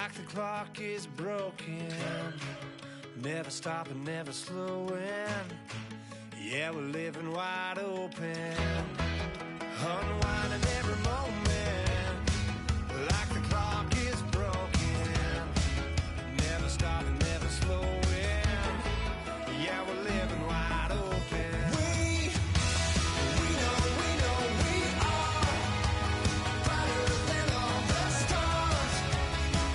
like the clock is broken, never stopping, never slowing. Yeah, we're living wide open, unwinding every moment, like the clock is broken, never stopping, never slowing. Yeah, we're living wide open. We know we are brighter than all the stars.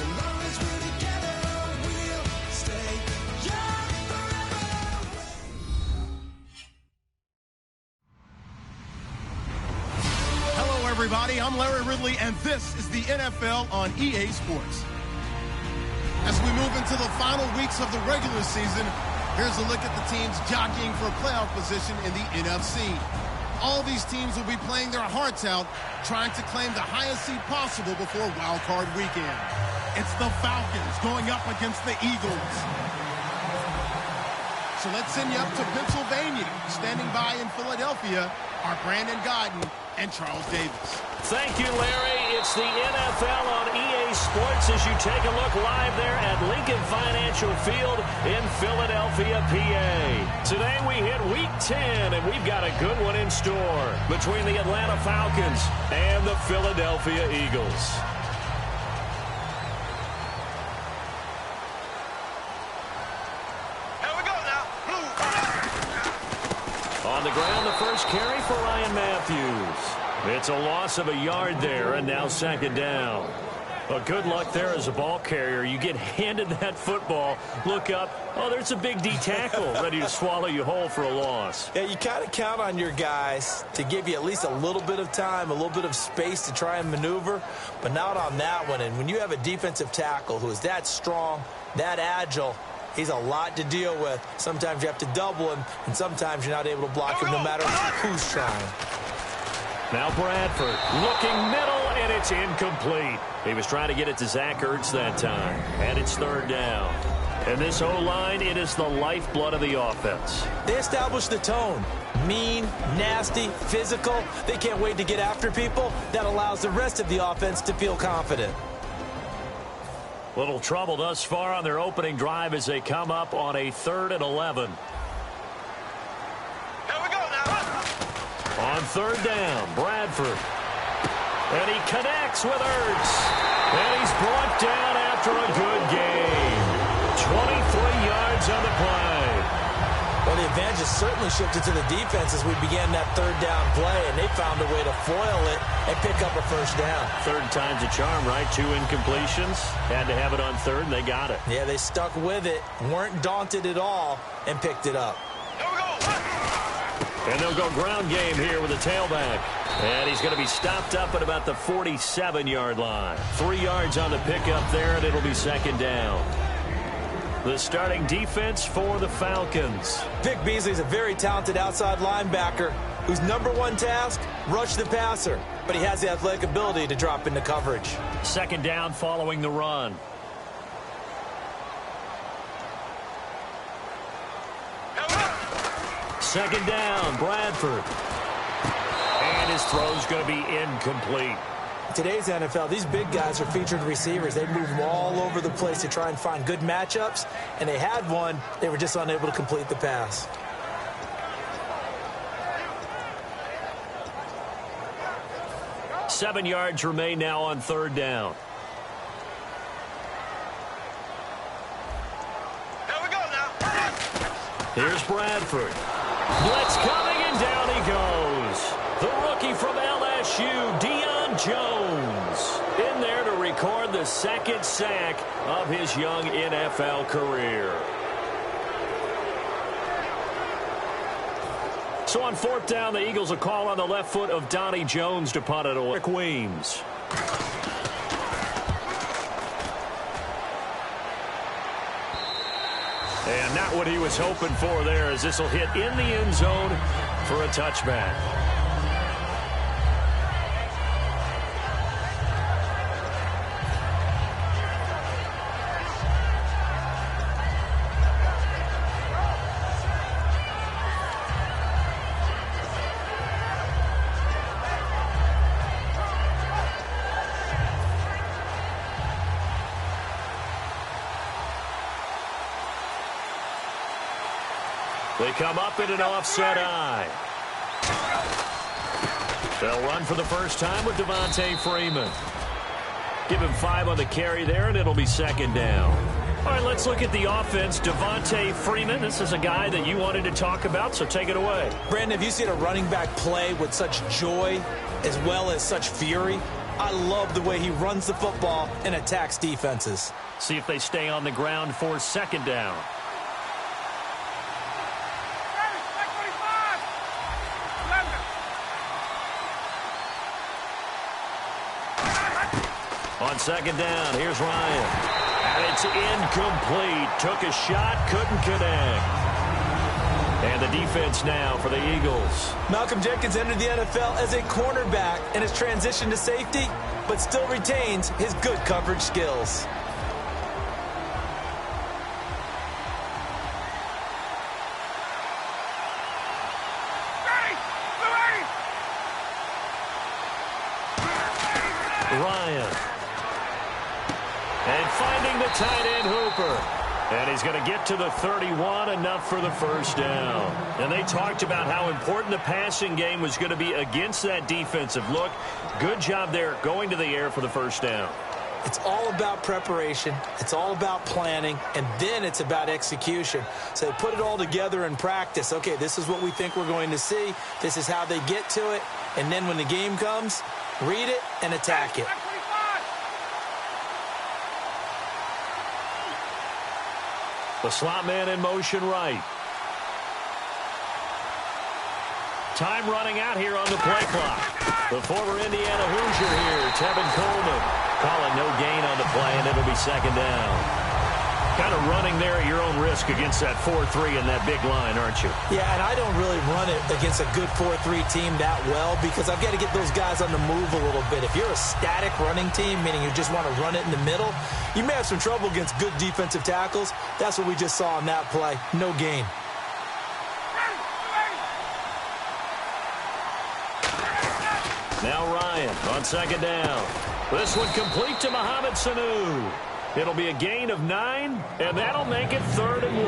As long as we're together, we'll stay young forever. Hello, everybody. I'm Larry Ridley, and this is the NFL on EA Sports. As we move into the final weeks of the regular season, here's a look at the teams jockeying for playoff position in the NFC. All these teams will be playing their hearts out, trying to claim the highest seed possible before Wild Card Weekend. It's the Falcons going up against the Eagles. So let's send you up to Pennsylvania. Standing by in Philadelphia are Brandon Godden and Charles Davis. Thank you, Larry. It's the NFL on EA Sports as you take a look live there at Lincoln Financial Field in Philadelphia, PA. Today we hit Week 10, and we've got a good one in store between the Atlanta Falcons and the Philadelphia Eagles. Here we go now. On the ground, the first carry for Ryan Matthews. It's a loss of a yard there, and now second down. Well, good luck there as a ball carrier. You get handed that football, look up, oh, there's a big D tackle ready to swallow you whole for a loss. Yeah, you kind of count on your guys to give you at least a little bit of time, a little bit of space to try and maneuver, but not on that one. And when you have a defensive tackle who is that strong, that agile, he's a lot to deal with. Sometimes you have to double him, and sometimes you're not able to block him no matter who's trying. Now Bradford looking middle, and it's incomplete. He was trying to get it to Zach Ertz that time, and it's third down. And this O-line, it is the lifeblood of the offense. They established the tone. Mean, nasty, physical. They can't wait to get after people. That allows the rest of the offense to feel confident. Little trouble thus far on their opening drive as they come up on a 3rd and 11. On third down, Bradford. And he connects with Ertz. And he's brought down after a good game. 23 yards on the play. Well, the advantage has certainly shifted to the defense as we began that third down play, and they found a way to foil it and pick up a first down. Third time's a charm, right? 2 incompletions. Had to have it on third, and they got it. Yeah, they stuck with it, weren't daunted at all, and picked it up. And they'll go ground game here with a tailback. And he's going to be stopped up at about the 47-yard line. 3 yards on the pickup there, and it'll be second down. The starting defense for the Falcons. Vic Beasley's a very talented outside linebacker whose #1 task, rush the passer. But he has the athletic ability to drop into coverage. Second down following the run. Second down, Bradford. And his throw's going to be incomplete. In today's NFL, these big guys are featured receivers. They move them all over the place to try and find good matchups, and they had one. They were just unable to complete the pass. Seven yards remain now on third down. Here we go now. Here's Bradford. Blitz coming, and down he goes. The rookie from LSU, Deion Jones, in there to record the second sack of his young NFL career. So on fourth down, the Eagles will call on the left foot of Donnie Jones to punt it away. Rick Weems. And not what he was hoping for there, as this will hit in the end zone for a touchback. They come up in an offset eye. They'll run for the first time with Devontae Freeman. Give him 5 on the carry there, and it'll be second down. All right, let's look at the offense. Devontae Freeman, this is a guy that you wanted to talk about, so take it away. Brandon, have you seen a running back play with such joy as well as such fury? I love the way he runs the football and attacks defenses. See if they stay on the ground for second down. On second down, here's Ryan. And it's incomplete. Took a shot, couldn't connect. And the defense now for the Eagles. Malcolm Jenkins entered the NFL as a cornerback and has transitioned to safety, but still retains his good coverage skills. Ryan. And finding the tight end Hooper. And he's going to get to the 31, enough for the first down. And they talked about how important the passing game was going to be against that defensive look. Good job there going to the air for the first down. It's all about preparation. It's all about planning. And then it's about execution. So they put it all together in practice. Okay, this is what we think we're going to see. This is how they get to it. And then when the game comes, read it and attack it. The slot man in motion right. Time running out here on the play clock. The former Indiana Hoosier here, Tevin Coleman, calling no gain on the play, and it'll be second down. Kind of running there at your own risk against that 4-3 and that big line, aren't you? Yeah, and I don't really run it against a good 4-3 team that well because I've got to get those guys on the move a little bit. If you're a static running team, meaning you just want to run it in the middle, you may have some trouble against good defensive tackles. That's what we just saw on that play. No gain. Now Ryan on second down. This one complete to Mohamed Sanu. It'll be a gain of 9, and that'll make it 3rd and 1.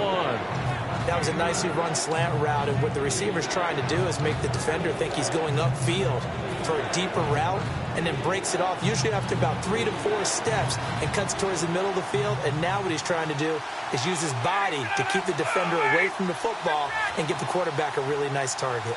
That was a nicely run slant route, and what the receiver's trying to do is make the defender think he's going upfield for a deeper route, and then breaks it off, usually after about 3 to 4 steps, and cuts towards the middle of the field. And now what he's trying to do is use his body to keep the defender away from the football and give the quarterback a really nice target.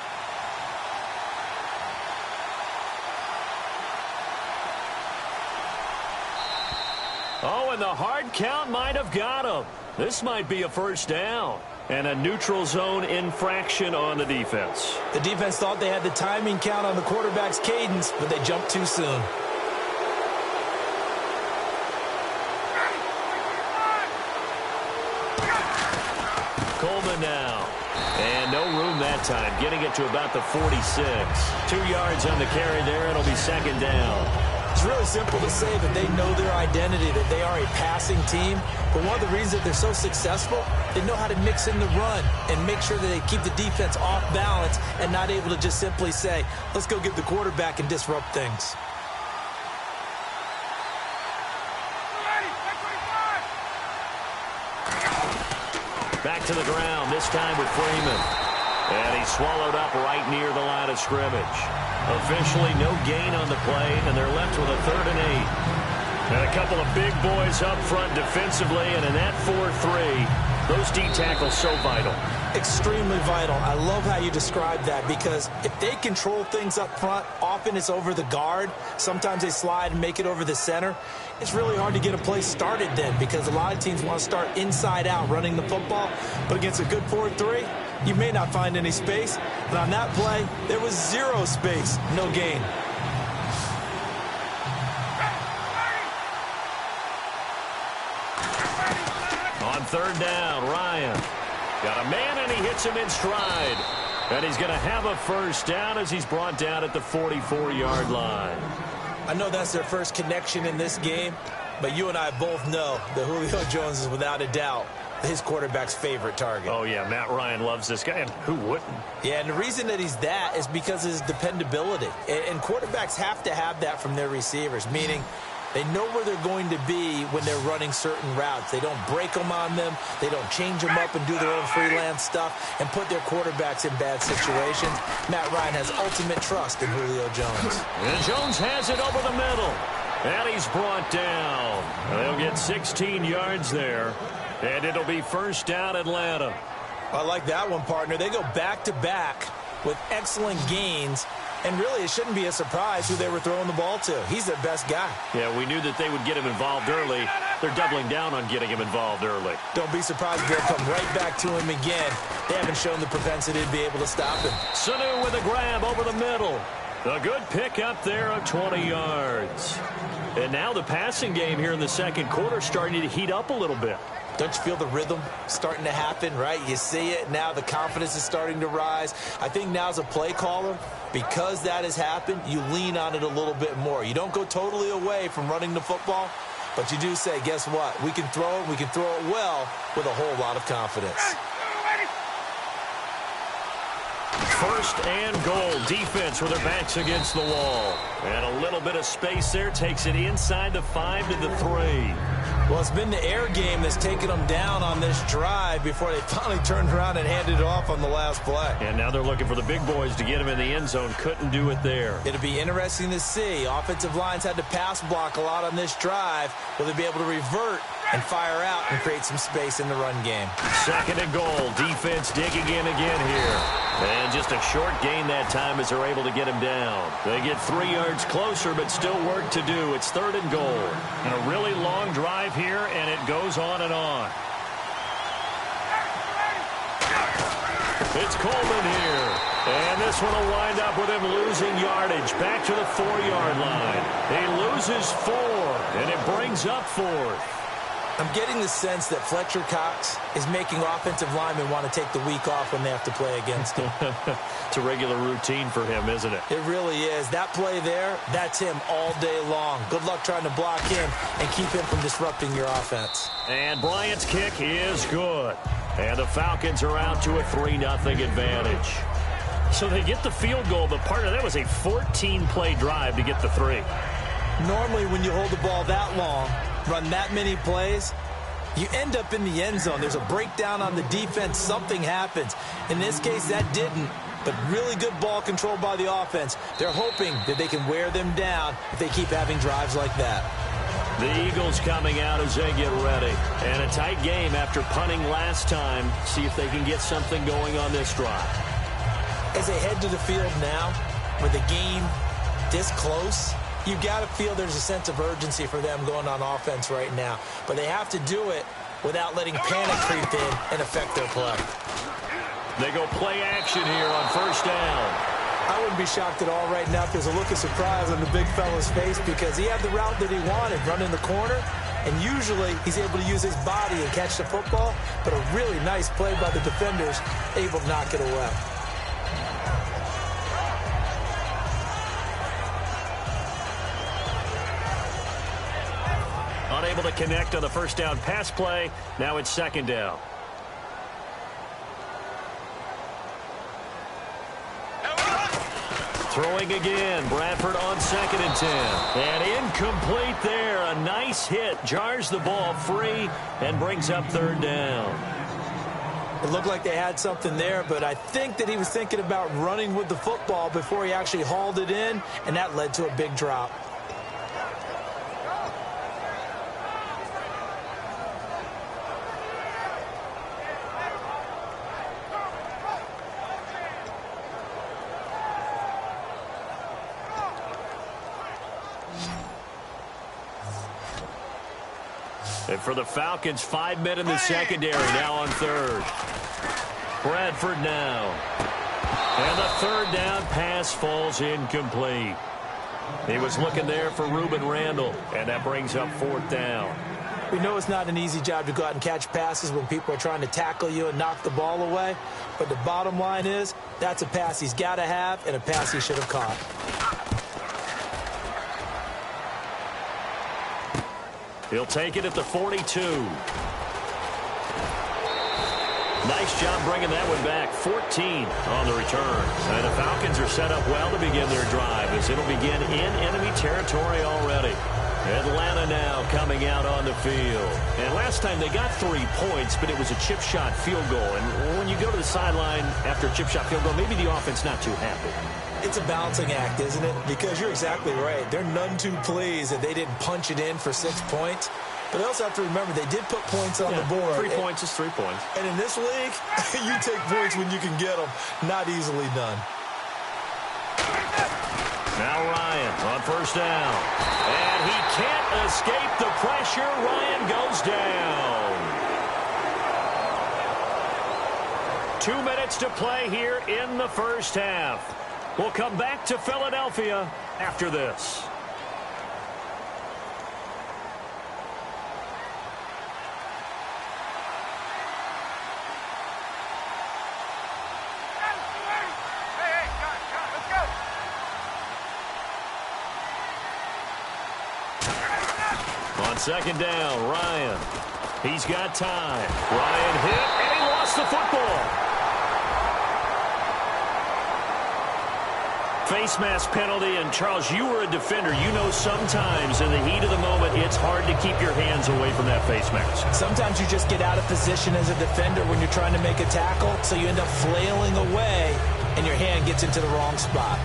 Oh, and the hard count might have got him. This might be a first down. And a neutral zone infraction on the defense. The defense thought they had the timing count on the quarterback's cadence, but they jumped too soon. Coleman now. And no room that time, getting it to about the 46. 2 yards on the carry there. It'll be second down. It's really simple to say that they know their identity, that they are a passing team. But one of the reasons that they're so successful, they know how to mix in the run and make sure that they keep the defense off balance and not able to just simply say, let's go get the quarterback and disrupt things. Back to the ground, this time with Freeman. And he's swallowed up right near the line of scrimmage. Officially no gain on the play, and they're left with a 3rd and 8. And a couple of big boys up front defensively, and in that 4-3, those D tackles so vital. Extremely vital. I love how you describe that because if they control things up front, often it's over the guard. Sometimes they slide and make it over the center. It's really hard to get a play started then because a lot of teams want to start inside out running the football. But against a good 4-3, you may not find any space. And on that play, there was 0 space, no gain. On 3rd down, Ryan. Got a man, and he hits him in stride. And he's going to have a first down as he's brought down at the 44-yard line. I know that's their first connection in this game, but you and I both know that Julio Jones is without a doubt his quarterback's favorite target. Oh, yeah, Matt Ryan loves this guy, and who wouldn't? Yeah, and the reason that he's that is because of his dependability. And quarterbacks have to have that from their receivers, meaning They know where they're going to be when they're running certain routes. They don't break them on them. They don't change them up and do their own freelance stuff and put their quarterbacks in bad situations. Matt Ryan has ultimate trust in Julio Jones. And Jones has it over the middle. And he's brought down. They'll get 16 yards there. And it'll be first down Atlanta. I like that one, partner. They go back-to-back with excellent gains. And really, it shouldn't be a surprise who they were throwing the ball to. He's their best guy. Yeah, we knew that they would get him involved early. They're doubling down on getting him involved early. Don't be surprised if they'll come right back to him again. They haven't shown the propensity to be able to stop him. Sanu with a grab over the middle. A good pick up there of 20 yards. And now the passing game here in the second quarter starting to heat up a little bit. Don't you feel the rhythm starting to happen, right? You see it now. The confidence is starting to rise. I think now as a play caller, because that has happened, you lean on it a little bit more. You don't go totally away from running the football, but you do say, guess what? We can throw it. We can throw it well with a whole lot of confidence. First and goal. Defense with their backs against the wall. And a little bit of space there takes it inside the 5 to the 3. Well, it's been the air game that's taken them down on this drive before they finally turned around and handed it off on the last play. And now they're looking for the big boys to get him in the end zone. Couldn't do it there. It'll be interesting to see. Offensive lines had to pass block a lot on this drive. Will they be able to revert and fire out and create some space in the run game? Second and goal. Defense digging in again here. And just a short gain that time as they're able to get him down. They get 3 yards closer, but still work to do. It's third and goal. And a really long drive here, and it goes on and on. It's Coleman here. And this one will wind up with him losing yardage. Back to the 4-yard line. He loses 4, and it brings up 4th. I'm getting the sense that Fletcher Cox is making offensive linemen want to take the week off when they have to play against him. It's a regular routine for him, isn't it? It really is. That play there, that's him all day long. Good luck trying to block him and keep him from disrupting your offense. And Bryant's kick is good. And the Falcons are out to a 3-0 advantage. So they get the field goal, but part of that was a 14-play drive to get the 3. Normally when you hold the ball that long, run that many plays, you end up in the end zone. There's a breakdown on the defense. Something happens. In this case, that didn't, but really good ball control by the offense. They're hoping that they can wear them down if they keep having drives like that. The Eagles coming out as they get ready. And a tight game after punting last time. See if they can get something going on this drive. As they head to the field now, with the game this close, you got to feel there's a sense of urgency for them going on offense right now. But they have to do it without letting panic creep in and affect their play. They go play action here on first down. I wouldn't be shocked at all right now if there's a look of surprise on the big fella's face because he had the route that he wanted, running the corner, and usually he's able to use his body and catch the football, but a really nice play by the defenders, able to knock it away. Unable to connect on the first down pass play. Now it's second down. Throwing again. Bradford on 2nd and 10. And incomplete there. A nice hit. Jars the ball free and brings up 3rd down. It looked like they had something there, but I think that he was thinking about running with the football before he actually hauled it in, and that led to a big drop. And for the Falcons, 5 men in the secondary, now on 3rd. Bradford now. And the 3rd down pass falls incomplete. He was looking there for Reuben Randall, and that brings up 4th down. We know it's not an easy job to go out and catch passes when people are trying to tackle you and knock the ball away. But the bottom line is, that's a pass he's got to have and a pass he should have caught. He'll take it at the 42. Nice job bringing that one back. 14 on the return. And the Falcons are set up well to begin their drive as it'll begin in enemy territory already. Atlanta now coming out on the field. And last time they got 3 points, but it was a chip shot field goal. And when you go to the sideline after a chip shot field goal, maybe the offense not too happy. It's a balancing act, isn't it? Because you're exactly right. They're none too pleased that they didn't punch it in for 6 points. But they also have to remember they did put points on the board. 3 points is 3 points. And in this league, you take points when you can get them. Not easily done. Now Ryan on first down. And he can't escape the pressure. Ryan goes down. 2 minutes to play here in the first half. We'll come back to Philadelphia after this. Second down, Ryan. He's got time. Ryan hit, and he lost the football. Face mask penalty, and Charles, you were a defender. You know sometimes in the heat of the moment, it's hard to keep your hands away from that face mask. Sometimes you just get out of position as a defender when you're trying to make a tackle, so you end up flailing away, and your hand gets into the wrong spot.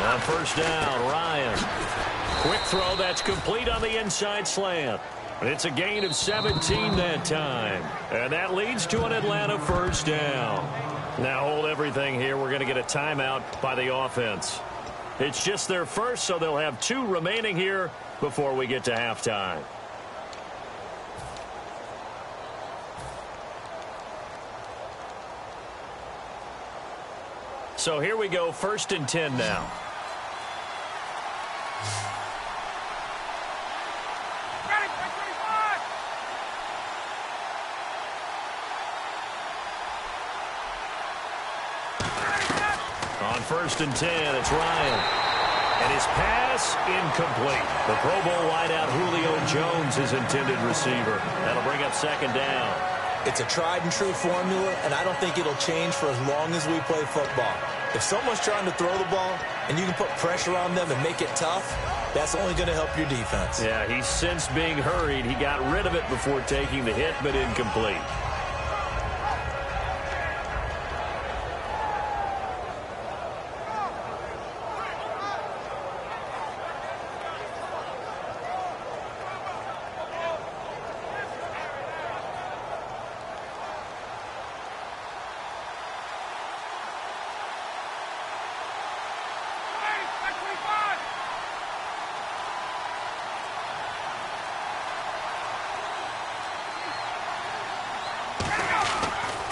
On first down, Ryan. Quick throw that's complete on the inside slant. It's a gain of 17 that time. And that leads to an Atlanta first down. Now hold everything here. We're going to get a timeout by the offense. It's just their first, so they'll have 2 remaining here before we get to halftime. So here we go, 1st and 10 now. On 1st and 10, it's Ryan. And his pass incomplete. The Pro Bowl wideout Julio Jones, his intended receiver. That'll bring up 2nd down. It's a tried-and-true formula, and I don't think it'll change for as long as we play football. If someone's trying to throw the ball and you can put pressure on them and make it tough, that's only going to help your defense. Yeah, he's since being hurried. He got rid of it before taking the hit, but incomplete.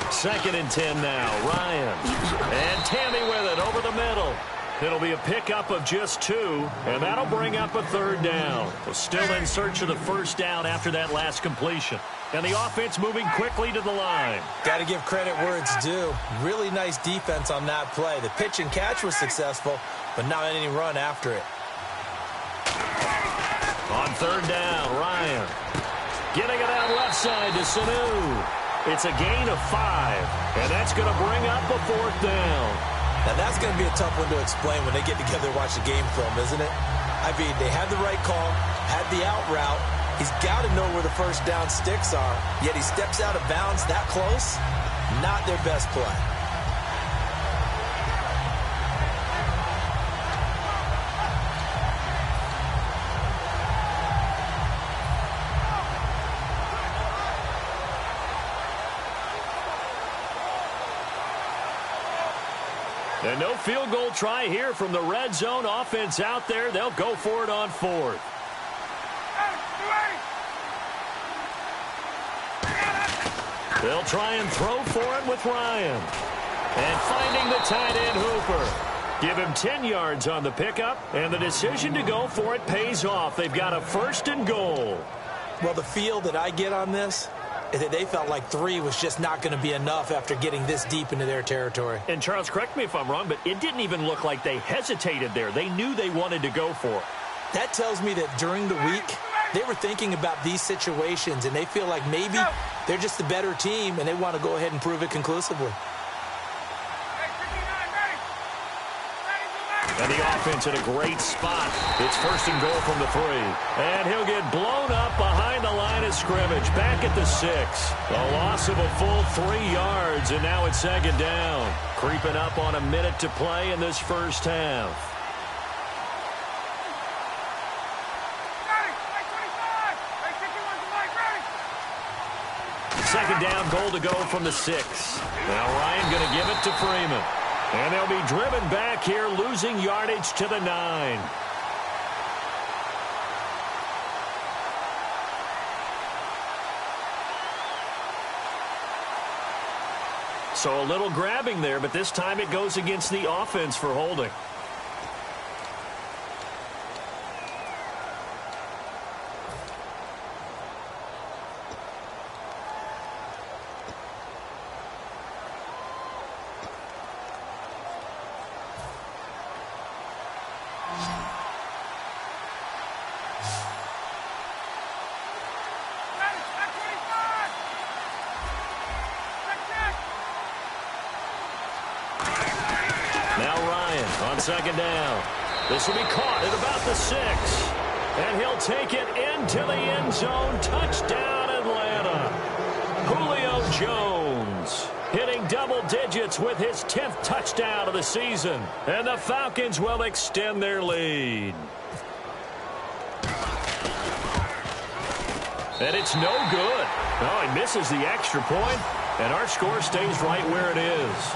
Second and 10 now, Ryan. And Tammy with it over the middle. It'll be a pickup of just 2, and that'll bring up a 3rd down. Well, still in search of the first down after that last completion. And the offense moving quickly to the line. Got to give credit where it's due. Really nice defense on that play. The pitch and catch was successful, but not any run after it. On 3rd down, Ryan. Getting it out left side to Sanu. It's a gain of 5, and that's going to bring up a 4th down. Now, that's going to be a tough one to explain when they get together and watch the game film, isn't it? I mean, they had the right call, had the out route. He's got to know where the first down sticks are, yet he steps out of bounds that close. Not their best play. And no field goal try here from the red zone offense out there. They'll go for it on 4th. They'll try and throw for it with Ryan. And finding the tight end Hooper. Give him 10 yards on the pickup, and the decision to go for it pays off. They've got a 1st and goal. Well, the feel that I get on this, is that they felt like 3 was just not going to be enough after getting this deep into their territory. And Charles, correct me if I'm wrong, but it didn't even look like they hesitated there. They knew they wanted to go for it. That tells me that during the week, they were thinking about these situations, and they feel like maybe they're just the better team, and they want to go ahead and prove it conclusively. And the offense in a great spot. It's first and goal from the 3. And he'll get blown up behind the line of scrimmage. Back at the 6. A loss of a full 3 yards, and now it's second down. Creeping up on a minute to play in this first half. Second down, goal to go from the 6. Now Ryan going to give it to Freeman. And they'll be driven back here, losing yardage to the 9. So a little grabbing there, but this time it goes against the offense for holding. Second down. This will be caught at about the 6. And he'll take it into the end zone. Touchdown, Atlanta. Julio Jones hitting double digits with his 10th touchdown of the season. And the Falcons will extend their lead. And it's no good. Oh, he misses the extra point, and our score stays right where it is.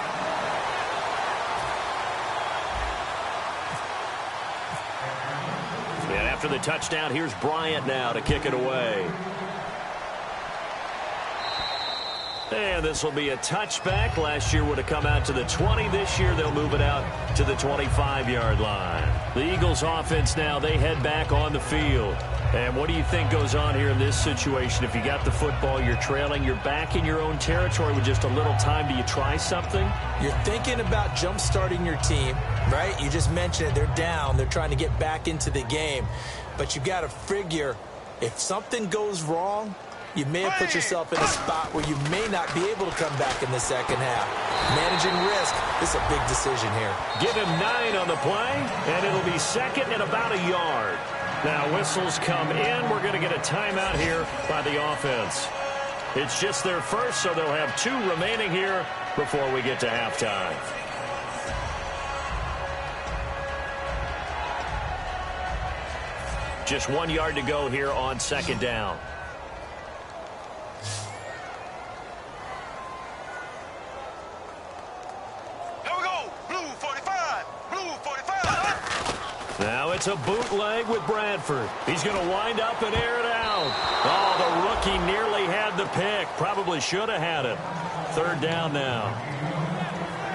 After the touchdown, here's Bryant now to kick it away. And this will be a touchback. Last year would have come out to the 20. This year they'll move it out to the 25-yard line. The Eagles offense now, they head back on the field. And what do you think goes on here in this situation? If you got the football, you're trailing, you're back in your own territory with just a little time. Do you try something? You're thinking about jump-starting your team, right? You just mentioned it. They're down. They're trying to get back into the game. But you got to figure if something goes wrong, you may have put yourself in a spot where you may not be able to come back in the second half. Managing risk is a big decision here. Give him 9 on the play, and it'll be second and about a yard. Now whistles come in. We're going to get a timeout here by the offense. It's just their first, so they'll have 2 remaining here before we get to halftime. Just 1 yard to go here on second down. Here we go. Blue 45. Blue 45. Now it's a bootleg with Bradford. He's going to wind up and air it out. Oh, the rookie nearly had the pick. Probably should have had it. Third down now.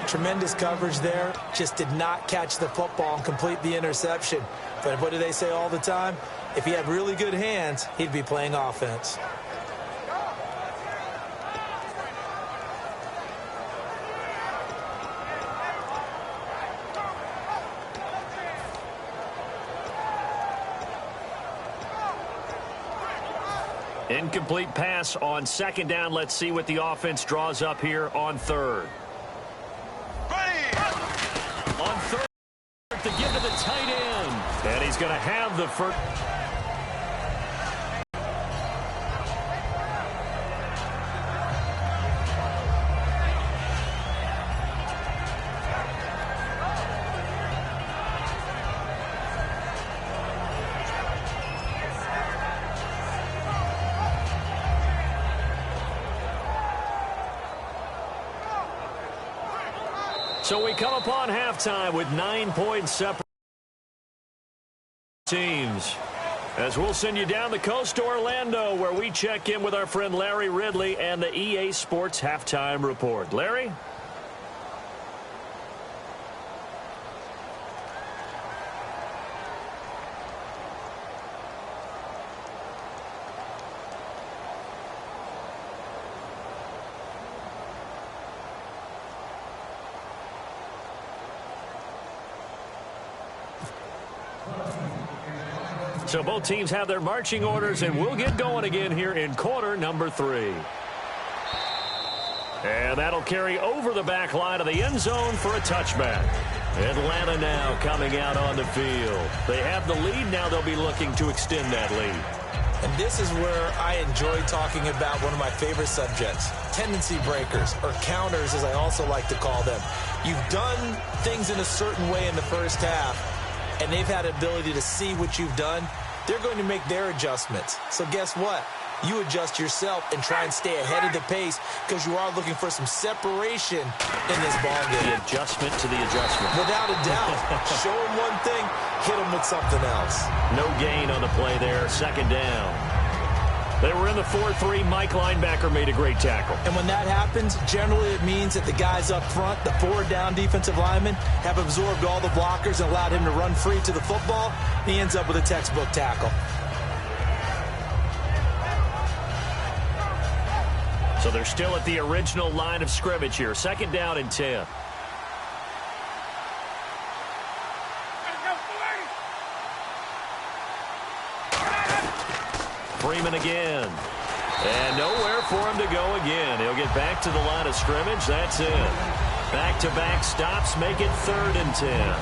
Tremendous coverage there. Just did not catch the football and complete the interception. But what do they say all the time? If he had really good hands, he'd be playing offense. Incomplete pass on second down. Let's see what the offense draws up here on third. On third to give to the tight end. And he's going to have the first. So we come upon halftime with 9 points separate teams. As we'll send you down the coast to Orlando, where we check in with our friend Larry Ridley and the EA Sports Halftime Report. Larry? So both teams have their marching orders, and we'll get going again here in quarter number 3. And that'll carry over the back line of the end zone for a touchback. Atlanta now coming out on the field. They have the lead. Now they'll be looking to extend that lead. And this is where I enjoy talking about one of my favorite subjects, tendency breakers, or counters as I also like to call them. You've done things in a certain way in the first half, and they've had the ability to see what you've done. They're going to make their adjustments. So guess what? You adjust yourself and try and stay ahead of the pace because you are looking for some separation in this ball game. The adjustment to the adjustment. Without a doubt. Show them one thing, hit them with something else. No gain on the play there, second down. They were in the 4-3. Mike linebacker made a great tackle. And when that happens, generally it means that the guys up front, the 4-down defensive linemen, have absorbed all the blockers and allowed him to run free to the football. He ends up with a textbook tackle. So they're still at the original line of scrimmage here. Second down and 10. Freeman again. And nowhere for him to go again. He'll get back to the line of scrimmage. That's it. Back-to-back stops make it 3rd and 10.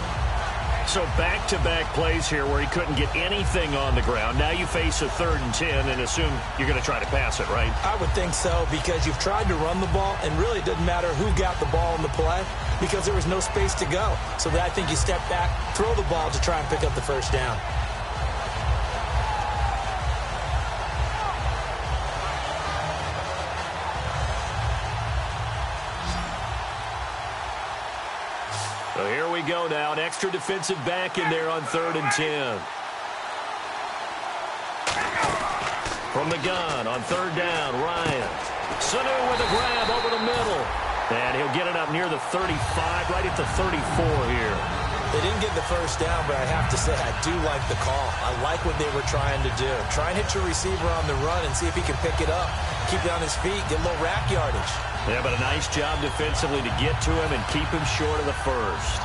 So back-to-back plays here where he couldn't get anything on the ground. Now you face a 3rd and 10 and assume you're going to try to pass it, right? I would think so because you've tried to run the ball, and really it doesn't matter who got the ball in the play because there was no space to go. So I think you step back, throw the ball to try and pick up the first down. So here we go now. An extra defensive back in there on 3rd and 10. From the gun on 3rd down, Ryan. Sanu with a grab over the middle. And he'll get it up near the 35, right at the 34 here. They didn't get the first down, but I have to say I do like the call. I like what they were trying to do. Try and hit your receiver on the run and see if he can pick it up. Keep it on his feet, get a little rack yardage. Yeah, but a nice job defensively to get to him and keep him short of the first.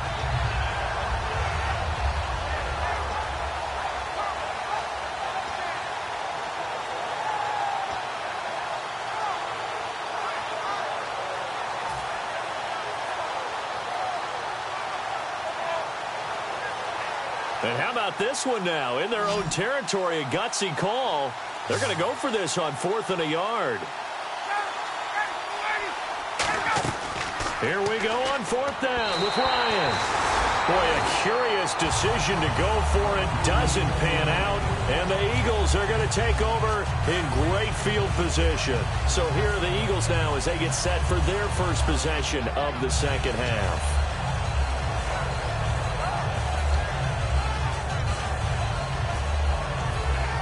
And how about this one now? In their own territory, a gutsy call. They're going to go for this on 4th and a yard. Here we go on 4th down with Ryan. Boy, a curious decision to go for it. Doesn't pan out. And the Eagles are going to take over in great field position. So here are the Eagles now as they get set for their first possession of the second half.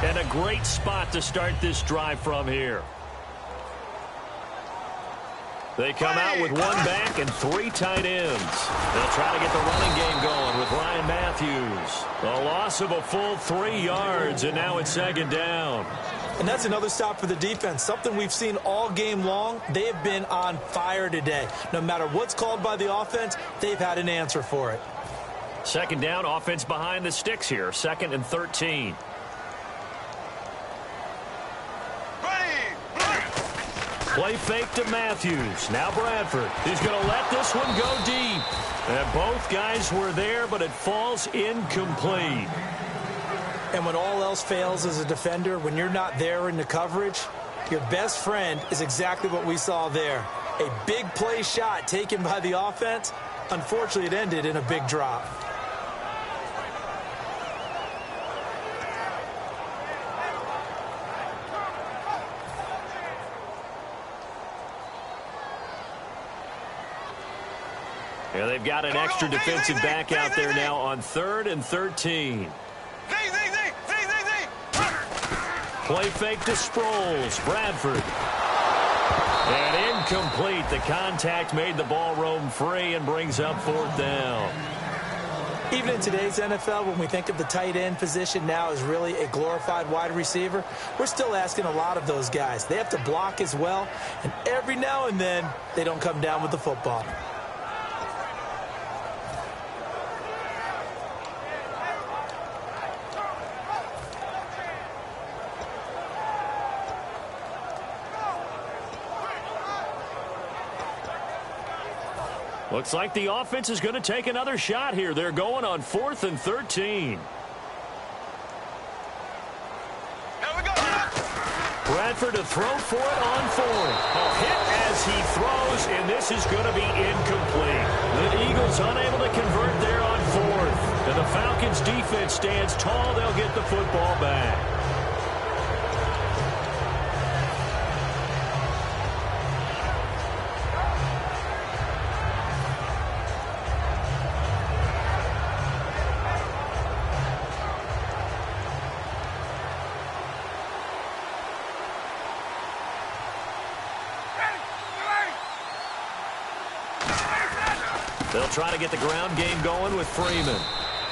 And a great spot to start this drive from here. They come out with 1 back and 3 tight ends. They'll try to get the running game going with Ryan Matthews. A loss of a full 3 yards, and now it's 2nd down. And that's another stop for the defense, something we've seen all game long. They have been on fire today. No matter what's called by the offense, they've had an answer for it. 2nd down, offense behind the sticks here. 2nd and 13. Play fake to Matthews. Now Bradford. He's going to let this one go deep. And both guys were there, but it falls incomplete. And when all else fails as a defender, when you're not there in the coverage, your best friend is exactly what we saw there. A big play shot taken by the offense. Unfortunately, it ended in a big drop. Yeah, they've got an extra defensive back out there now on 3rd and 13. Play fake to Sproles. Bradford. And incomplete. The contact made the ball roam free and brings up 4th down. Even in today's NFL, when we think of the tight end position now as really a glorified wide receiver, we're still asking a lot of those guys. They have to block as well, and every now and then they don't come down with the football. Looks like the offense is going to take another shot here. They're going on 4th and 13. Bradford to throw for it on 4th. A hit as he throws, and this is going to be incomplete. The Eagles unable to convert there on 4th. And the Falcons defense stands tall. They'll get the football back. They'll try to get the ground game going with Freeman.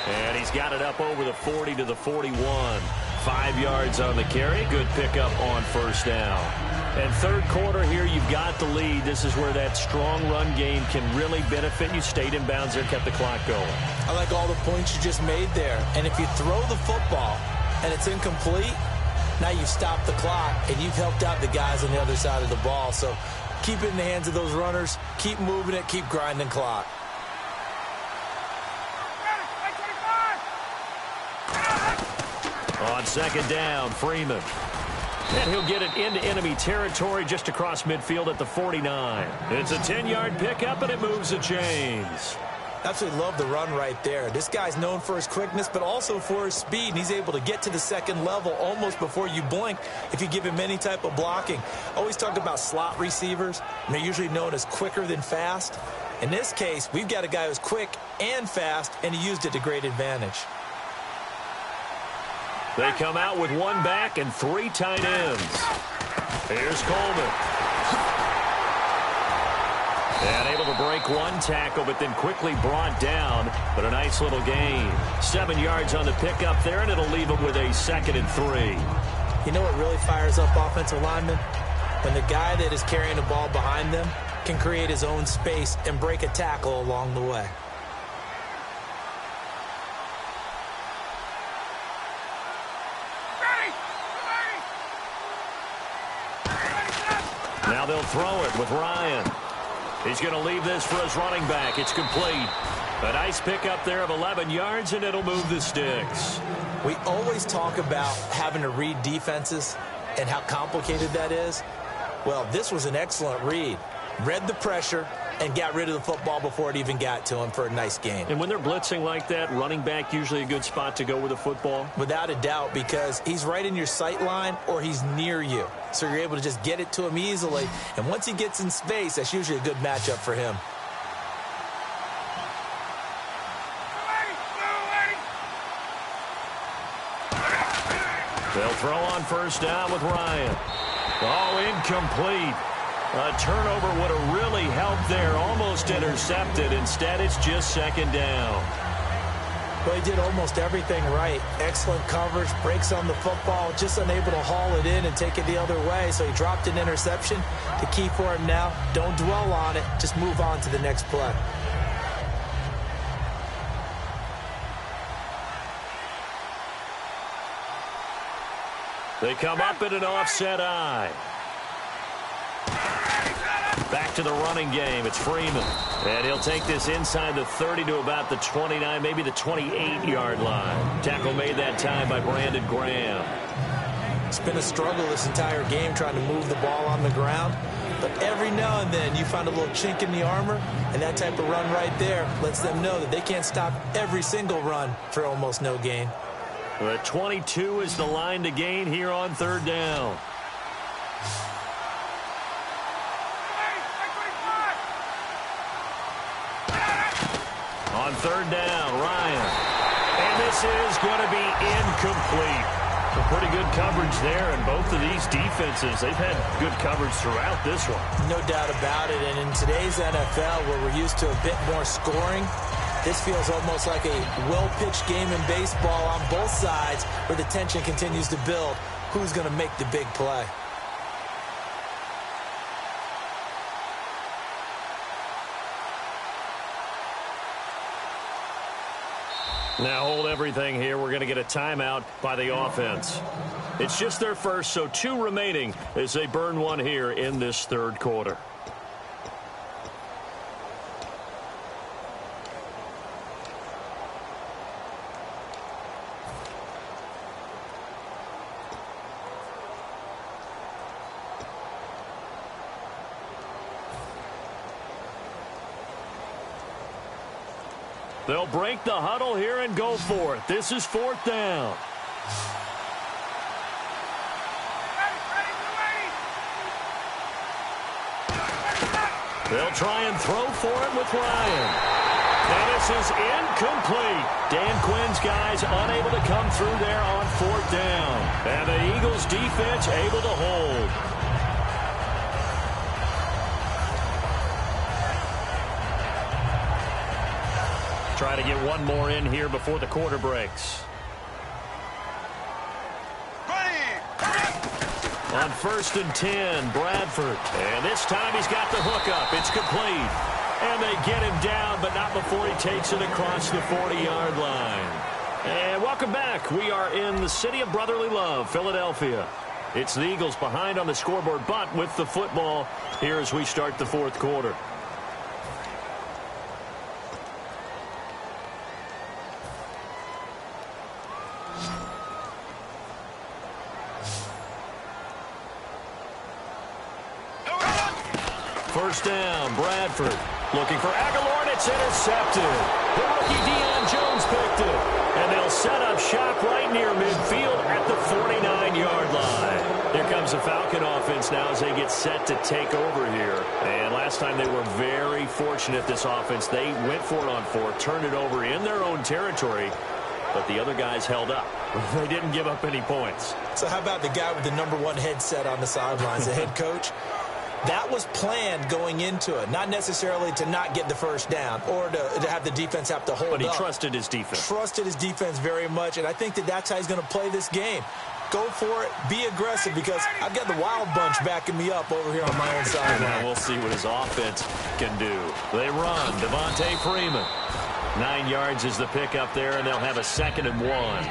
And he's got it up over the 40 to the 41. 5 yards on the carry. Good pickup on 1st down. And 3rd quarter here, you've got the lead. This is where that strong run game can really benefit you. Stayed in bounds there, kept the clock going. I like all the points you just made there. And if you throw the football and it's incomplete, now you've stopped the clock and you've helped out the guys on the other side of the ball. So keep it in the hands of those runners. Keep moving it. Keep grinding clock. On 2nd down, Freeman. And he'll get it into enemy territory just across midfield at the 49. It's a 10-yard pickup, and it moves the chains. Absolutely love the run right there. This guy's known for his quickness, but also for his speed. And he's able to get to the 2nd level almost before you blink if you give him any type of blocking. Always talk about slot receivers, and they're usually known as quicker than fast. In this case, we've got a guy who's quick and fast, and he used it to great advantage. They come out with 1 back and 3 tight ends. Here's Coleman. And able to break 1 tackle, but then quickly brought down. But a nice little gain. 7 yards on the pickup there, and it'll leave them with a 2nd and 3. You know what really fires up offensive linemen? When the guy that is carrying the ball behind them can create his own space and break a tackle along the way. Now they'll throw it with Ryan. He's going to leave this for his running back. It's complete. A nice pickup there of 11 yards, and it'll move the sticks. We always talk about having to read defenses and how complicated that is. Well, this was an excellent read. Read the pressure and got rid of the football before it even got to him for a nice gain. And when they're blitzing like that, running back usually a good spot to go with the football? Without a doubt, because he's right in your sight line or he's near you. So you're able to just get it to him easily. And once he gets in space, that's usually a good matchup for him. They'll throw on 1st down with Ryan. Oh, incomplete. A turnover would have really helped there. Almost intercepted. Instead, it's just 2nd down. Well, he did almost everything right. Excellent coverage, breaks on the football, just unable to haul it in and take it the other way. So he dropped an interception. The key for him now, don't dwell on it. Just move on to the next play. They come up in an offset eye. Back to the running game. It's Freeman. And he'll take this inside the 30 to about the 29, maybe the 28-yard line. Tackle made that time by Brandon Graham. It's been a struggle this entire game trying to move the ball on the ground. But every now and then you find a little chink in the armor, and that type of run right there lets them know that they can't stop every single run for almost no gain. The 22 is the line to gain here on 3rd down. On 3rd down, Ryan. And this is going to be incomplete. A pretty good coverage there, and both of these defenses, they've had good coverage throughout this one. No doubt about it, and in today's NFL, where we're used to a bit more scoring, this feels almost like a well-pitched game in baseball on both sides where the tension continues to build. Who's going to make the big play? Now hold everything here. We're going to get a timeout by the offense. It's just their first, so 2 remaining as they burn 1 here in this 3rd quarter. They'll break the huddle here and go for it. This is 4th down. They'll try and throw for it with Ryan. And this is incomplete. Dan Quinn's guys unable to come through there on 4th down. And the Eagles defense able to hold. Try to get one more in here before the quarter breaks. On 1st and 10, Bradford. And this time he's got the hookup. It's complete. And they get him down, but not before he takes it across the 40-yard line. And welcome back. We are in the city of brotherly love, Philadelphia. It's the Eagles behind on the scoreboard, but with the football here as we start the 4th quarter. First down, Bradford. Looking for Aguilar, and it's intercepted. The rookie Deion Jones picked it. And they'll set up shop right near midfield at the 49-yard line. Here comes the Falcon offense now as they get set to take over here. And last time they were very fortunate, this offense. They went for it on 4th, turned it over in their own territory, but the other guys held up. They didn't give up any points. So how about the guy with the #1 headset on the sidelines, the head coach? That was planned going into it, not necessarily to not get the first down or to have the defense have to hold up. But he trusted his defense. Trusted his defense very much, and I think that's how he's going to play this game. Go for it, be aggressive, because I've got the wild bunch backing me up over here on my own side. Now we'll see what his offense can do. They run. Devontae Freeman. 9 yards is the pickup there, and they'll have a 2nd and 1.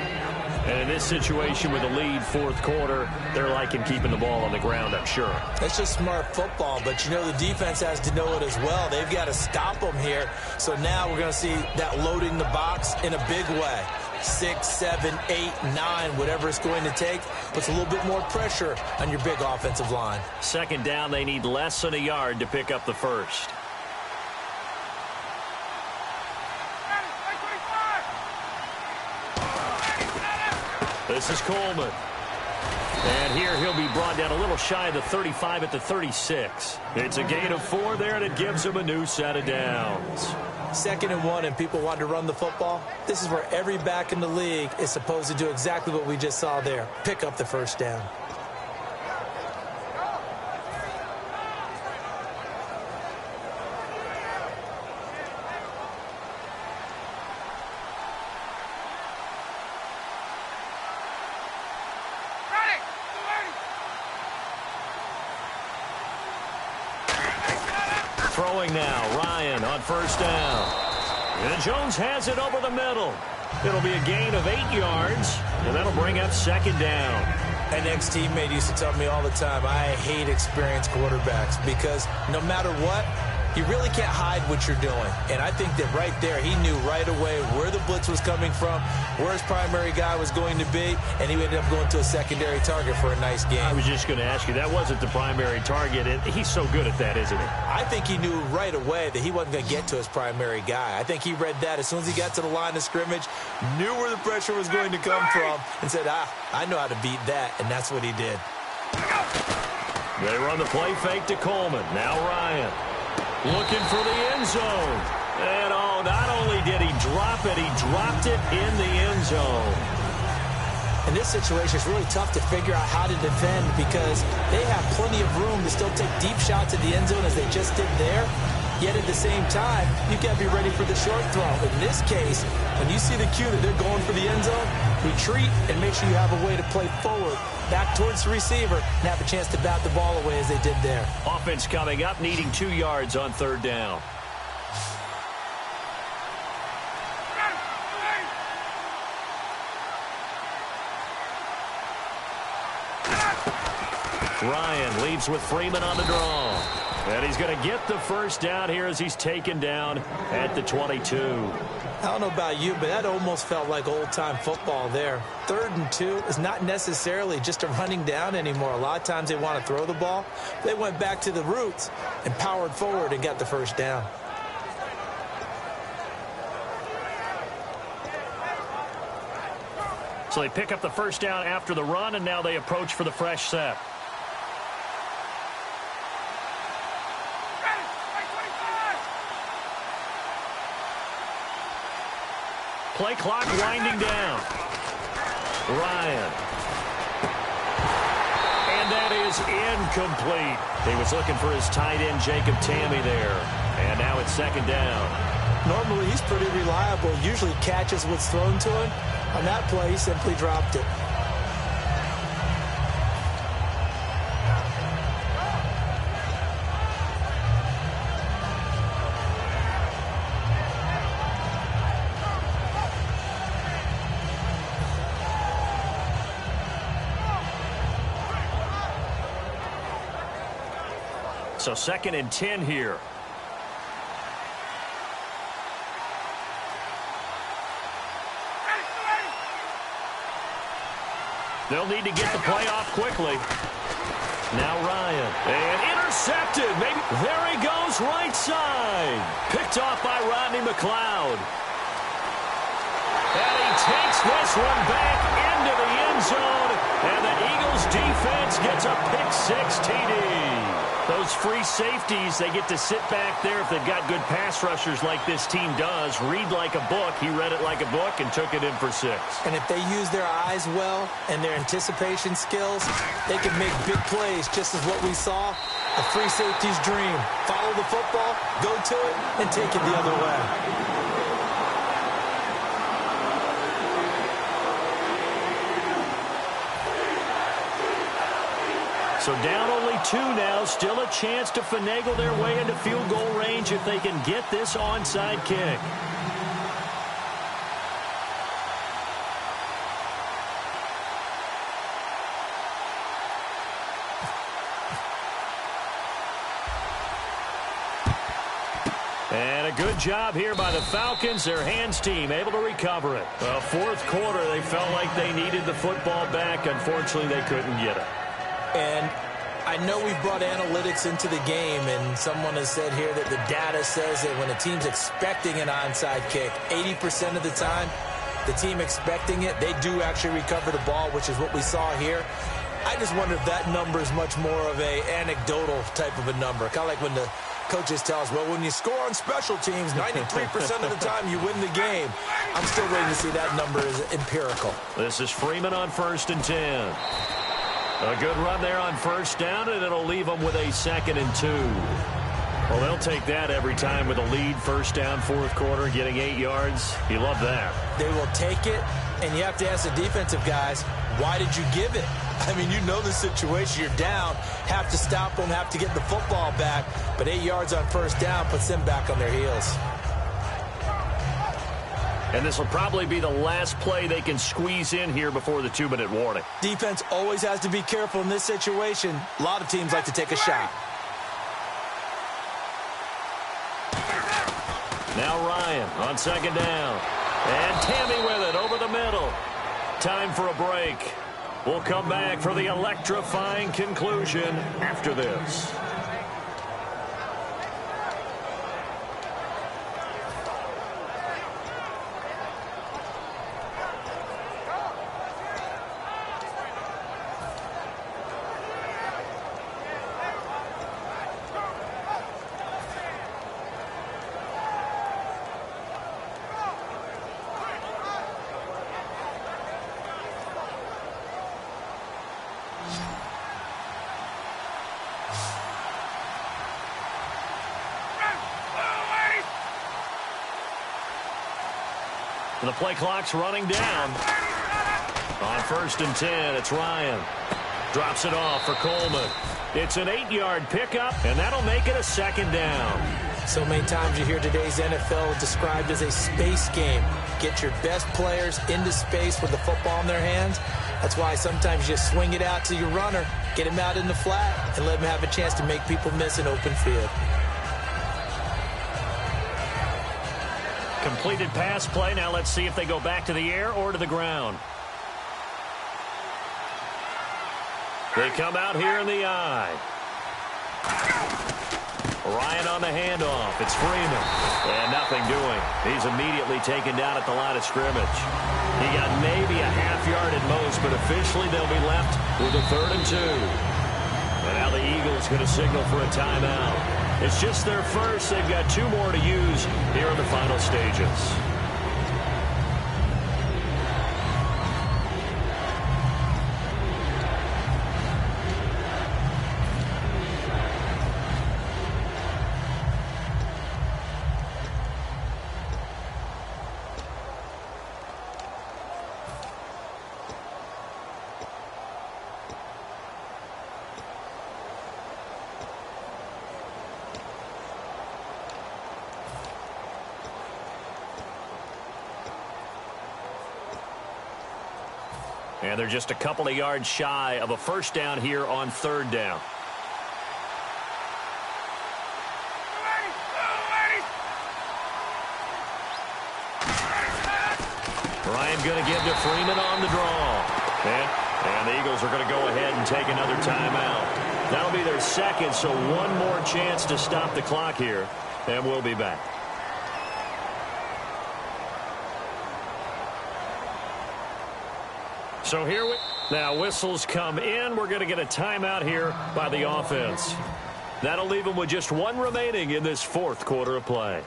And in this situation with a lead 4th quarter, they're liking keeping the ball on the ground, I'm sure. It's just smart football, but you know the defense has to know it as well. They've got to stop them here. So now we're going to see that loading the box in a big way. 6, 7, 8, 9, whatever it's going to take, puts a little bit more pressure on your big offensive line. 2nd down, they need less than a yard to pick up the first. This is Coleman. And here he'll be brought down a little shy of the 35 at the 36. It's a gain of 4 there, and it gives him a new set of downs. 2nd and 1, and people want to run the football. This is where every back in the league is supposed to do exactly what we just saw there. Pick up the first down. Throwing now, Ryan on 1st down. And Jones has it over the middle. It'll be a gain of 8 yards, and that'll bring up 2nd down. An ex-teammate used to tell me all the time, I hate experienced quarterbacks because no matter what, you really can't hide what you're doing. And I think that right there, he knew right away where the blitz was coming from, where his primary guy was going to be, and he ended up going to a secondary target for a nice game. I was just going to ask you, that wasn't the primary target, and he's so good at that, isn't he? I think he knew right away that he wasn't going to get to his primary guy. I think he read that as soon as he got to the line of scrimmage, knew where the pressure was going to come from, and said, I know how to beat that, and that's what he did. They run the play fake to Coleman. Now Ryan. Looking for the end zone. And, not only did he drop it, he dropped it in the end zone. In this situation, it's really tough to figure out how to defend because they have plenty of room to still take deep shots at the end zone as they just did there. Yet at the same time, you've got to be ready for the short throw. In this case, when you see the cue that they're going for the end zone, retreat and make sure you have a way to play forward, back towards the receiver, and have a chance to bat the ball away as they did there. Offense coming up, needing 2 yards on 3rd down. Ryan leads with Freeman on the draw. And he's going to get the first down here as he's taken down at the 22. I don't know about you, but that almost felt like old-time football there. 3rd and 2 is not necessarily just a running down anymore. A lot of times they want to throw the ball. They went back to the roots and powered forward and got the first down. So they pick up the first down after the run, and now they approach for the fresh set. Play clock winding down. Ryan. And that is incomplete. He was looking for his tight end, Jacob Tamme, there. And now it's second down. Normally, he's pretty reliable. Usually catches what's thrown to him. On that play, he simply dropped it. So 2nd and 10 here. They'll need to get the play off quickly. Now Ryan. And intercepted. Maybe. There he goes, right side. Picked off by Rodney McLeod. And he takes this one back into the end zone. And the Eagles defense gets a pick-6 TD. Those free safeties, they get to sit back there if they've got good pass rushers like this team does. Read like a book. He read it like a book and took it in for 6. And if they use their eyes well and their anticipation skills, they can make big plays, just as what we saw. A free safety's dream. Follow the football, go to it, and take it the other way. So down only 2 now. Still a chance to finagle their way into field goal range if they can get this onside kick. And a good job here by the Falcons. Their hands team able to recover it. Well, 4th quarter, they felt like they needed the football back. Unfortunately, they couldn't get it. And I know we brought analytics into the game, and someone has said here that the data says that when a team's expecting an onside kick, 80% of the time, the team expecting it, they do actually recover the ball, which is what we saw here. I just wonder if that number is much more of a anecdotal type of a number. Kind of like when the coaches tell us, well, when you score on special teams, 93% of the time you win the game. I'm still waiting to see that number is empirical. This is Freeman on 1st and 10. A good run there on 1st down, and it'll leave them with a 2nd and 2. Well, they'll take that every time with a lead. 1st down, 4th quarter, getting 8 yards. You love that. They will take it, and you have to ask the defensive guys, why did you give it? I mean, you know the situation. You're down, have to stop them, have to get the football back. But 8 yards on 1st down puts them back on their heels. And this will probably be the last play they can squeeze in here before the 2-minute warning. Defense always has to be careful in this situation. A lot of teams like to take a shot. Now Ryan on 2nd down. And Tamme with it over the middle. Time for a break. We'll come back for the electrifying conclusion after this. The play clock's running down. On 1st and 10, it's Ryan. Drops it off for Coleman. It's an 8-yard pickup, and that'll make it a 2nd down. So many times you hear today's NFL described as a space game. Get your best players into space with the football in their hands. That's why sometimes you swing it out to your runner, get him out in the flat, and let him have a chance to make people miss an open field. Completed pass play. Now let's see if they go back to the air or to the ground. They come out here in the I. Ryan on the handoff. It's Freeman. And nothing doing. He's immediately taken down at the line of scrimmage. He got maybe a half yard at most, but officially they'll be left with a 3rd and 2. And now the Eagles going to signal for a timeout. It's just their first. They've got 2 more to use here in the final stages. And they're just a couple of yards shy of a first down here on 3rd down. Ryan going to give to Freeman on the draw. And the Eagles are going to go ahead and take another timeout. That'll be their 2nd, so 1 more chance to stop the clock here. And we'll be back. So here now whistles come in. We're going to get a timeout here by the offense. That'll leave them with just 1 remaining in this 4th quarter of play.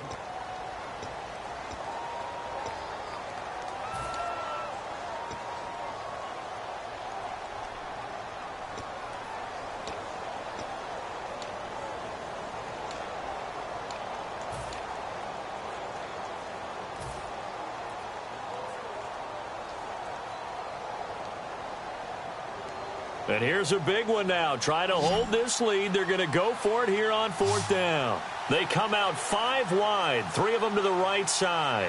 And here's a big one now. Trying to hold this lead. They're going to go for it here on 4th down. They come out 5 wide. 3 of them to the right side.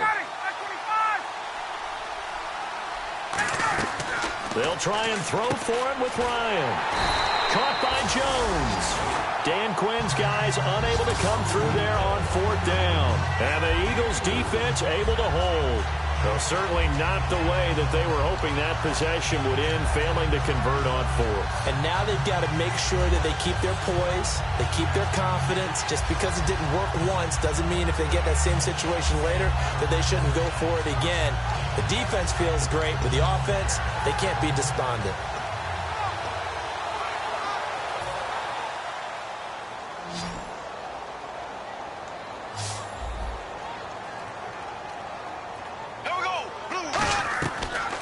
They'll try and throw for it with Ryan. Caught by Jones. Dan Quinn's guys unable to come through there on 4th down. And the Eagles defense able to hold. Well, certainly not the way that they were hoping that possession would end, failing to convert on 4th. And now they've got to make sure that they keep their poise, they keep their confidence. Just because it didn't work once doesn't mean if they get that same situation later that they shouldn't go for it again. The defense feels great, but the offense, they can't be despondent.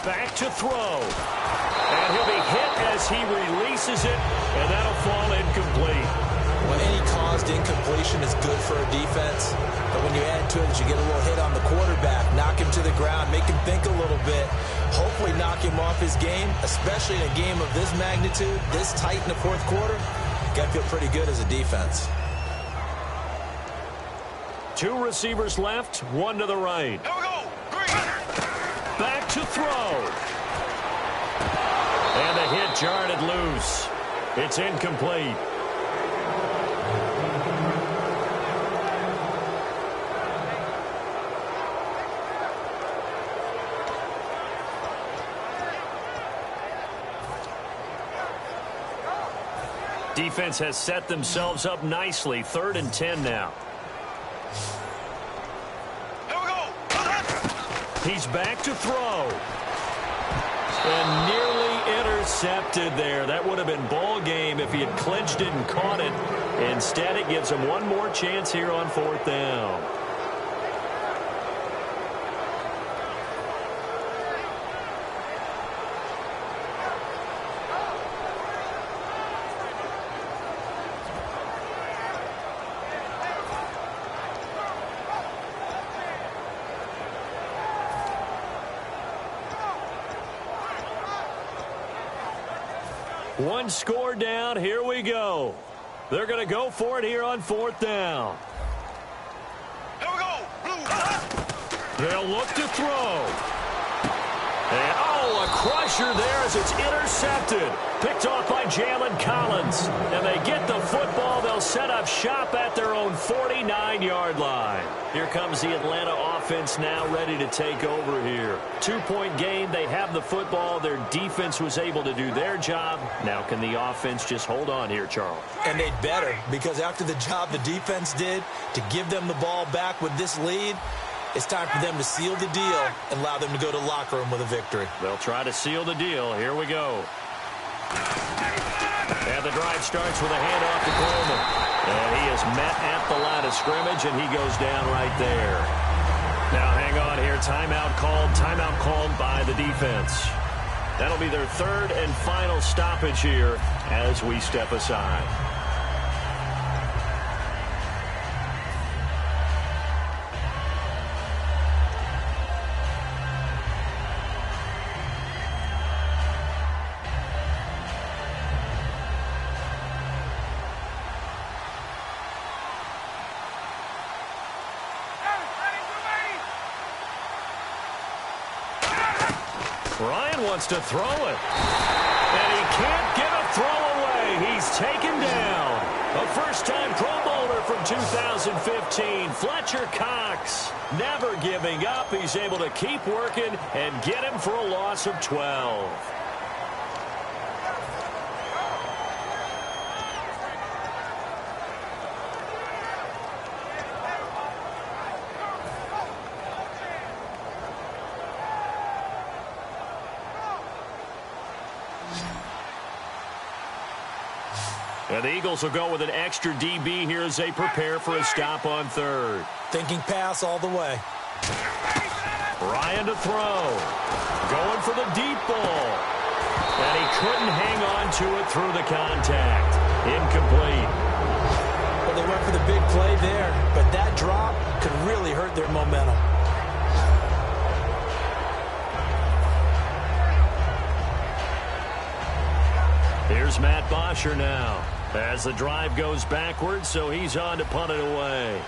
Back to throw. And he'll be hit as he releases it, and that'll fall incomplete. Well, any caused incompletion is good for a defense, but when you add to it that you get a little hit on the quarterback, knock him to the ground, make him think a little bit, hopefully knock him off his game, especially in a game of this magnitude, this tight in the 4th quarter, got to feel pretty good as a defense. 2 receivers left, 1 to the right. Here we go. Back to throw. And the hit jarred it loose. It's incomplete. Defense has set themselves up nicely. 3rd and 10 now. He's back to throw. And nearly intercepted there. That would have been ball game if he had clinched it and caught it. Instead, it gives him 1 more chance here on 4th down. One score down. Here we go. They're going to go for it here on 4th down. Here we go. They'll look to throw. And, Oh, a crusher there as it's intercepted. Picked off by Jalen Collins. And they get the football. They'll set up shop at their own 49-yard line. Here comes the Atlanta offense now ready to take over here. 2-point game. They have the football. Their defense was able to do their job. Now can the offense just hold on here, Charles? And they'd better, because after the job the defense did to give them the ball back with this lead, it's time for them to seal the deal and allow them to go to the locker room with a victory. They'll try to seal the deal. Here we go. And the drive starts with a handoff to Coleman. And he is met at the line of scrimmage, and he goes down right there. Now hang on here. Timeout called by the defense. That'll be their third and final stoppage here as we step aside. Ryan wants to throw it. And he can't get a throw away. He's taken down. A first-time Pro Bowler from 2015, Fletcher Cox. Never giving up. He's able to keep working and get him for a loss of 12. And the Eagles will go with an extra DB here as they prepare for a stop on third. Thinking pass all the way. Ryan to throw. Going for the deep ball. And he couldn't hang on to it through the contact. Incomplete. Well, they went for the big play there, but that drop could really hurt their momentum. Here's Matt Bosher now as the drive goes backwards, so he's on to punt it away.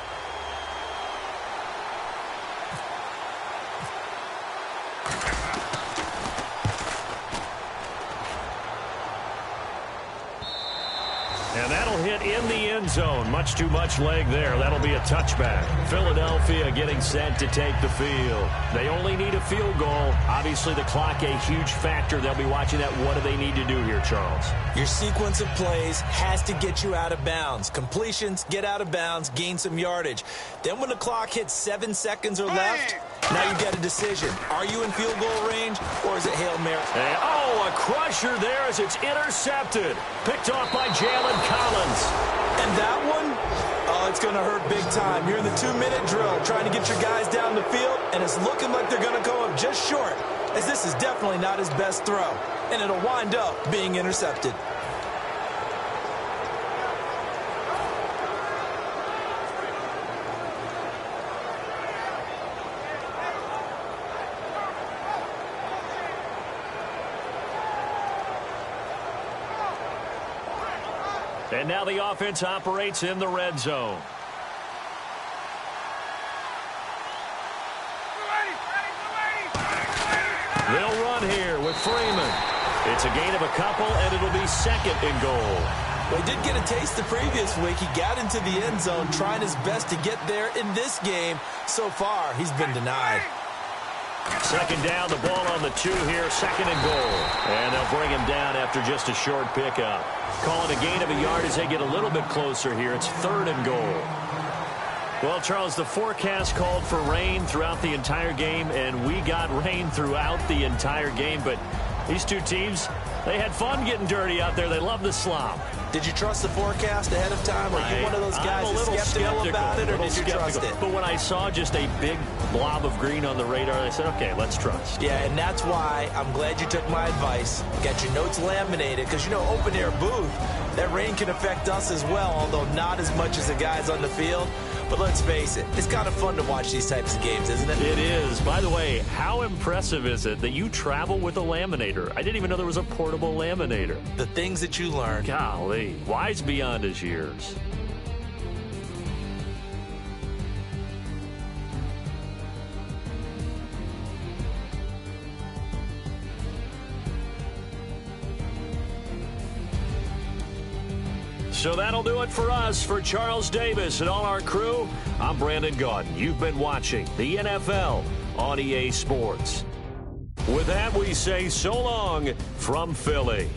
And that'll hit in the end zone. Much too much leg there. That'll be a touchback. Philadelphia getting set to take the field. They only need a field goal. Obviously, the clock a huge factor. They'll be watching that. What do they need to do here, Charles? Your sequence of plays has to get you out of bounds. Completions, get out of bounds, gain some yardage. Then when the clock hits 7 seconds or left, now you get a decision. Are you in field goal range, or is it Hail Mary? And, oh, a crusher there as it's intercepted. Picked off by Jalen Collins. And that one, oh, it's going to hurt big time. You're in the 2-minute drill trying to get your guys down the field, and it's looking like they're going to go up just short, as this is definitely not his best throw, and it'll wind up being intercepted. And now the offense operates in the red zone. They'll run here with Freeman. It's a gain of a couple, and it'll be second and goal. Well, he did get a taste the previous week. He got into the end zone trying his best to get there in this game. So far, he's been denied. Second down, the ball on the 2 here, second and goal. And they'll bring him down after just a short pickup. Calling a gain of a yard as they get a little bit closer here. It's third and goal. Well, Charles, the forecast called for rain throughout the entire game, and we got rain throughout the entire game. But these two teams, they had fun getting dirty out there. They love the slop. Did you trust the forecast ahead of time? Are you one of those guys that's skeptical about it, or did you trust it? But when I saw just a big blob of green on the radar, I said, okay, let's trust. Yeah, and that's why I'm glad you took my advice. Got your notes laminated, because, you know, open-air booth, that rain can affect us as well, although not as much as the guys on the field. But let's face it, it's kind of fun to watch these types of games, isn't it? It is. By the way, how impressive is it that you travel with a laminator? I didn't even know there was a portable laminator. The things that you learn. Golly, wise beyond his years. So that'll do it for us. For Charles Davis and all our crew, I'm Brandon Gaudin. You've been watching the NFL on EA Sports. With that, we say so long from Philly.